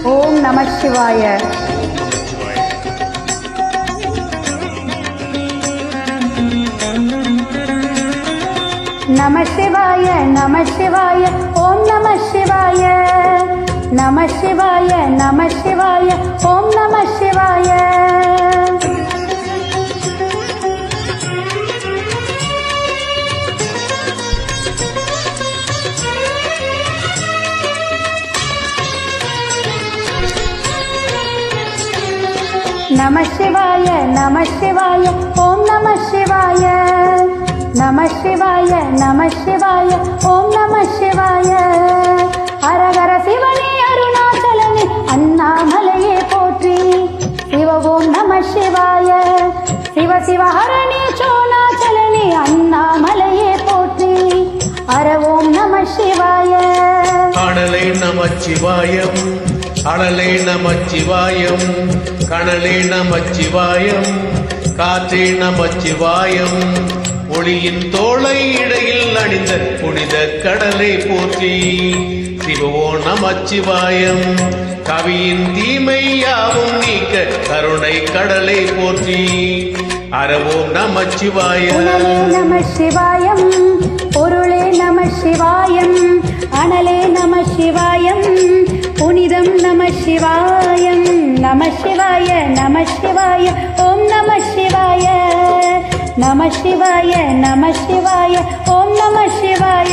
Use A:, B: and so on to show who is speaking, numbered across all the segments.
A: ஓம் நம சிவாய. நம சிவாய நம சிவாய ஓம் நம சிவாய. நம சிவாய நம சிவாய ஓம் நம சிவாய. நம சிவாய நம சிவாய ஓம் நம சிவாய. நம சிவாய நம சிவாய ஓம் நம சிவாய. ஹரஹர சிவனே அருணாச்சலனே அண்ணாமலையே போற்றி. சிவ ஓம் நம சிவாய. சிவ சிவ ஹரணே சோணாச்சலனே அண்ணாமலையே போற்றி. ஹர ஓம் நம சிவாய.
B: அடலை நமச்சிவாயம் அடலை நமச்சிவாயம் கணலே நமச்சிவாயம் காற்றே நமச்சிவாயம் ஒளியின் தோளை இடையில் அணிந்த புனித கடலை போற்றி. சிவவோ நமச்சிவாயம் கவியின் தீமை யாவும் நீக்க கருணை கடலை போற்றி. அறவோம் நமச்சிவாயம்.
A: நம சிவாயம் பொருளே நம சிவாயம். அனலே நம சிவாயம் புனிதம் நம சிவாயம். நம சிவாய நம சிவாய ஓம் நம சிவாய. நம சிவாய நம சிவாய ஓம் நம சிவாய.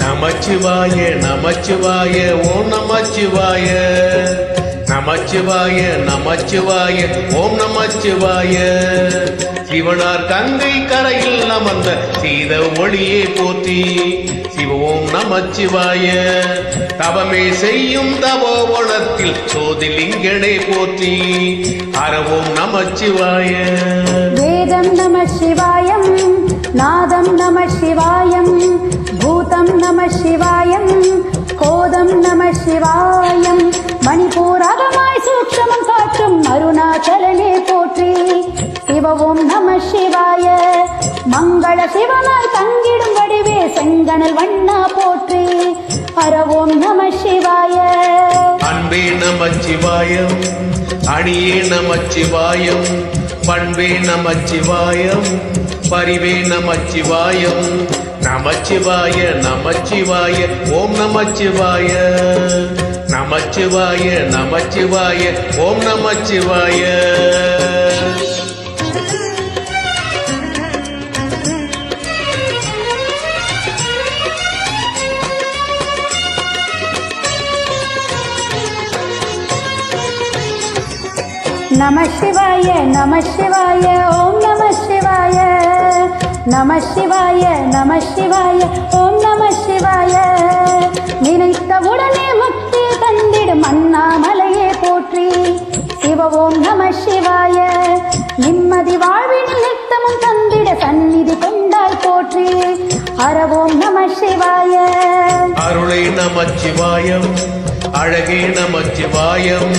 B: நமச்சிவாய நமச்சிவாய ஓம் நமச்சிவாய. நமச்சிவாய நமச்சிவாய ஓம் நமச்சிவாய. சிவனார் கங்கை கரையில் அமர்ந்த சீத ஒளியே போற்றி. சிவ ஓம் நமச்சிவாய. தவமே செய்யும் தவோவனத்தில் சோதிலிங்கனே போற்றி. அறவோம் நமச்சிவாய.
A: வேதம் நம சிவாயம் நாதம் நம சிவாயம் பூதம் நம சிவாயம் கோதம் நம சிவாயம் மணிபூரகமாய் சூட்சமம் காற்றும் அருணாச்சலனே போற்றி. சிவவும் நம சிவாய. மங்கள சிவனாய் தங்கிடும் வடிவே செங்கனல் வண்ணா போற்றி. ஹரவோம் நம சிவாய.
B: அன்பே நமச்சிவாயம் அணியே நமச்சிவாயம் பண்பே நமச்சிவாயம் பரிவே நமச்சிவாயம். நமச்சிவாய நமச்சிவாய ஓம் நமச்சிவாய. நமச்சிவாய நமச்சிவாய ஓம் நமச்சிவாய.
A: நம சிவாய நம சிவாய ஓம் நம சிவாய. நம சிவாய நம சிவாய ஓம் நம சிவாய. நினைத்த உடனே முக்தி தந்திடும் அண்ணாமலையே போற்றி. சிவ ஓம் நம சிவாய. நிம்மதி வாழ்வினில் நித்தமும் தந்திட சந்நிதி கொண்டாய் போற்றி. ஹரவோம் நம சிவாய.
B: அருளை நமச்சிவாயம் அழகே நமச்சிவாயம்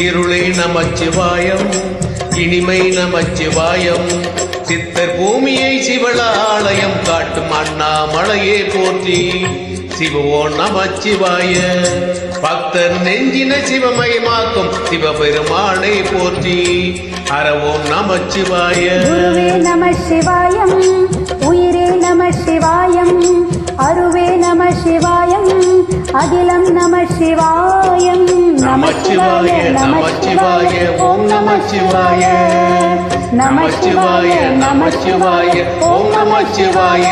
B: இருளை நமச்சிவாயம் இனிமை நமச்சிவாயம். சித்தர் பூமியை சிவளாலயம் காட்டும் அண்ணாமலையே போற்றி. சிவவோ நமச்சிவாய. பக்தர் நெஞ்சின சிவமயமாக்கும் சிவபெருமானை போற்றி. அறவோம் நமச்சிவாய.
A: குருவே நம சிவாயம் உயிரே நம சிவாயம் அருவே நம சிவாயம் அகிலம் நம சிவாயம்.
B: நமச்சிவாய நமச்சிவாய ஓம் நமச்சிவாய. நமச்சிவாய நமச்சிவாய ஓம் நமச்சிவாய.